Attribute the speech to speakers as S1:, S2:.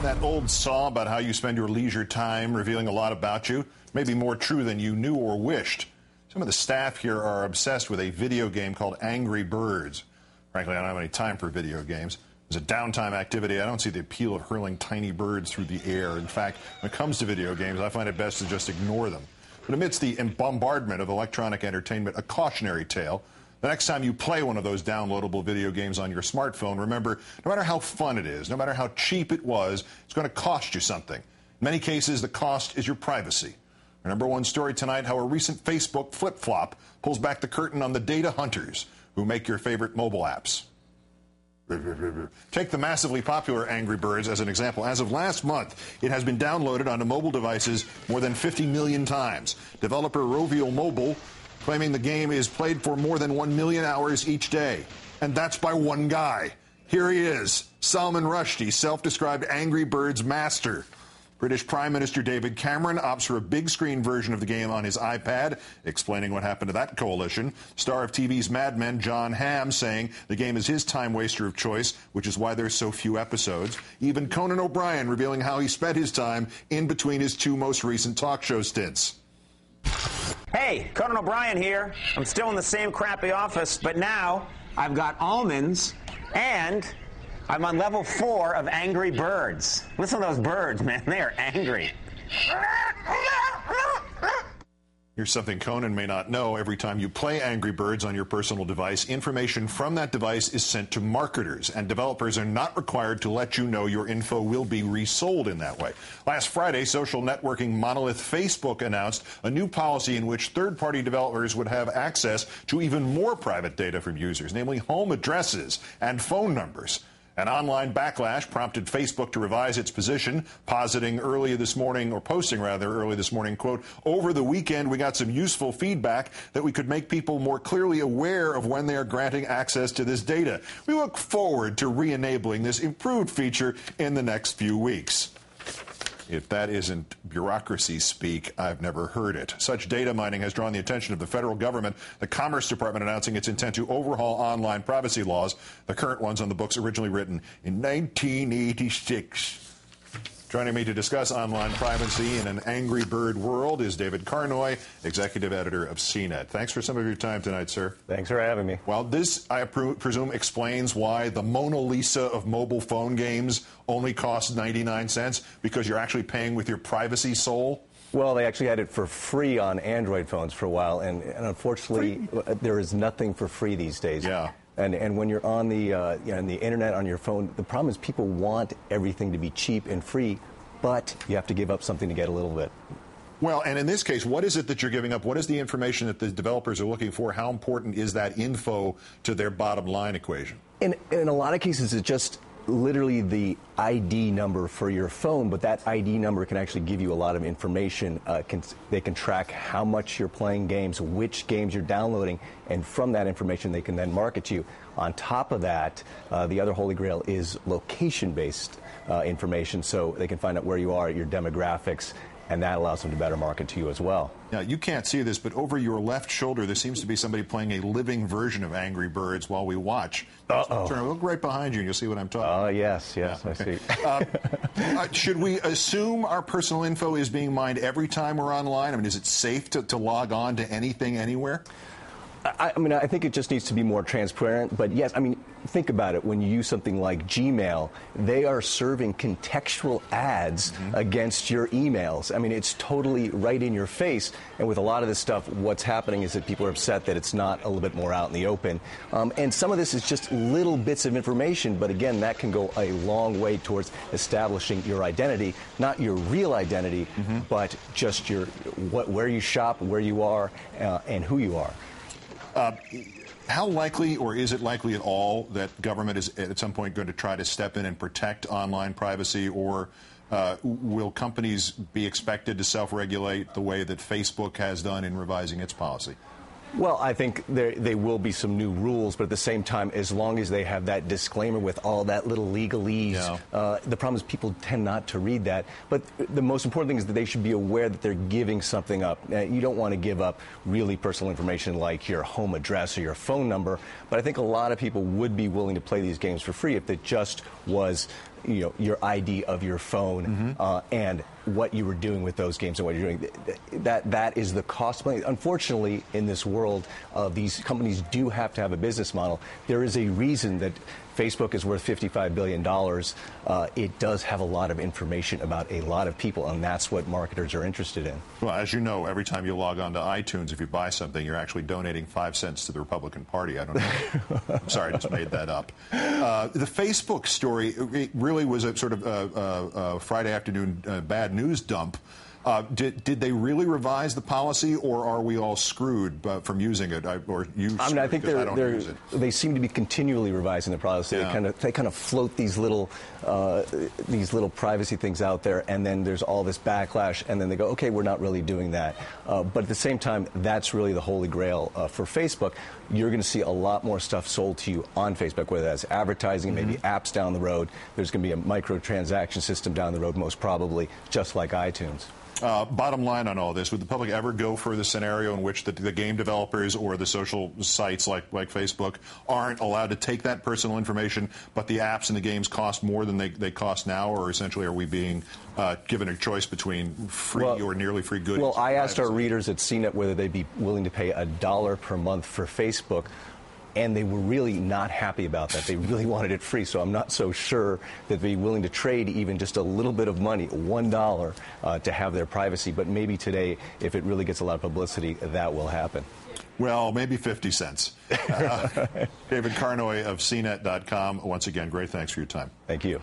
S1: That old saw about how you spend your leisure time revealing a lot about you may be more true than you knew or wished. Some of the staff here are obsessed with a video game called Angry Birds. Frankly, I don't have any time for video games. As a downtime activity, I don't see the appeal of hurling tiny birds through the air. In fact, when it comes to video games, I find it best to just ignore them. But amidst the bombardment of electronic entertainment, a cautionary tale. The next time you play one of those downloadable video games on your smartphone, remember, no matter how fun it is, no matter how cheap it was, it's going to cost you something. In many cases, the cost is your privacy. Our number one story tonight, how a recent Facebook flip-flop pulls back the curtain on the data hunters who make your favorite mobile apps. Take the massively popular Angry Birds as an example. As of last month, it has been downloaded onto mobile devices more than 50 million times. Developer Rovial Mobile claiming the game is played for more than 1 million hours each day. And that's by one guy. Here he is, Salman Rushdie, self-described Angry Birds master. British Prime Minister David Cameron opts for a big-screen version of the game on his iPad, explaining what happened to that coalition. Star of TV's Mad Men, John Hamm, saying the game is his time-waster of choice, which is why there's so few episodes. Even Conan O'Brien revealing how he spent his time in between his two most recent talk show stints.
S2: Hey, Conan O'Brien here. I'm still in the same crappy office, but now I've got almonds and I'm on level 4 of Angry Birds. Listen to those birds, man. They are angry.
S1: Here's something Conan may not know. Every time you play Angry Birds on your personal device, information from that device is sent to marketers, and developers are not required to let you know your info will be resold in that way. Last Friday, social networking monolith Facebook announced a new policy in which third-party developers would have access to even more private data from users, namely home addresses and phone numbers. An online backlash prompted Facebook to revise its position, posting early this morning, quote, over the weekend we got some useful feedback that we could make people more clearly aware of when they are granting access to this data. We look forward to re-enabling this improved feature in the next few weeks. If that isn't bureaucracy speak, I've never heard it. Such data mining has drawn the attention of the federal government, the Commerce Department announcing its intent to overhaul online privacy laws, the current ones on the books originally written in 1986. Joining me to discuss online privacy in an Angry Bird world is David Carnoy, executive editor of CNET. Thanks for some of your time tonight, sir.
S3: Thanks for having me.
S1: Well, this, I presume, explains why the Mona Lisa of mobile phone games only costs 99 cents, because you're actually paying with your privacy soul?
S3: Well, they actually had it for free on Android phones for a while, and unfortunately, there is nothing for free these days.
S1: Yeah.
S3: And when you're on the the internet on your phone, the problem is people want everything to be cheap and free, but you have to give up something to get a little bit.
S1: Well, and in this case, what is it that you're giving up? What is the information that the developers are looking for? How important is that info to their bottom line equation?
S3: In a lot of cases, it's just literally the ID number for your phone, but that ID number can actually give you a lot of information. They can track how much you're playing games, which games you're downloading, and from that information they can then market to you. On top of that, the other holy grail is location-based information, so they can find out where you are, your demographics, and that allows them to better market to you as well.
S1: Now, you can't see this, but over your left shoulder, there seems to be somebody playing a living version of Angry Birds while we watch.
S3: Uh-oh.
S1: Look right behind you, and you'll see what I'm talking about.
S3: Oh, yes, yeah, okay.
S1: I see. Should we assume our personal info is being mined every time we're online? I mean, is it safe to log on to anything, anywhere?
S3: I think it just needs to be more transparent. But yes, think about it. When you use something like Gmail, they are serving contextual ads against your emails. It's totally right in your face. And with a lot of this stuff, what's happening is that people are upset that it's not a little bit more out in the open. And some of this is just little bits of information. But again, that can go a long way towards establishing your identity, not your real identity, but just where you shop, where you are, and who you are.
S1: How likely, or is it likely at all, that government is at some point going to try to step in and protect online privacy, or will companies be expected to self-regulate the way that Facebook has done in revising its policy?
S3: Well, I think there will be some new rules, but at the same time, as long as they have that disclaimer with all that little legalese, the problem is people tend not to read that. But the most important thing is that they should be aware that they're giving something up. You don't want to give up really personal information like your home address or your phone number, but I think a lot of people would be willing to play these games for free if it just was your ID of your phone and what you were doing with those games and what you're doing. That is the cost of money. Unfortunately, in this world, these companies do have to have a business model. There is a reason that Facebook is worth $55 billion. It does have a lot of information about a lot of people, and that's what marketers are interested in.
S1: Well, as you know, every time you log on to iTunes, if you buy something, you're actually donating 5 cents to the Republican Party. I don't know. I'm sorry, I just made that up. The Facebook story, it really was a sort of Friday afternoon bad news dump. Did they really revise the policy, or are we all screwed from using it? I think
S3: they seem to be continually revising the policy.
S1: Yeah.
S3: They kind of float these little privacy things out there, and then there's all this backlash, and then they go, okay, we're not really doing that. But at the same time, that's really the holy grail for Facebook. You're going to see a lot more stuff sold to you on Facebook, whether that's advertising, maybe apps down the road. There's going to be a microtransaction system down the road, most probably, just like iTunes.
S1: Bottom line on all this, would the public ever go for the scenario in which the game developers or the social sites like Facebook aren't allowed to take that personal information, but the apps and the games cost more than they cost now, or essentially are we being given a choice between free or nearly free goods?
S3: Well, I asked our readers at CNET whether they'd be willing to pay $1 per month for Facebook, and they were really not happy about that. They really wanted it free, so I'm not so sure that they'd be willing to trade even just a little bit of money, $1, to have their privacy. But maybe today, if it really gets a lot of publicity, that will happen.
S1: Well, maybe 50 cents. David Carnoy of CNET.com. Once again, great thanks for your time.
S3: Thank you.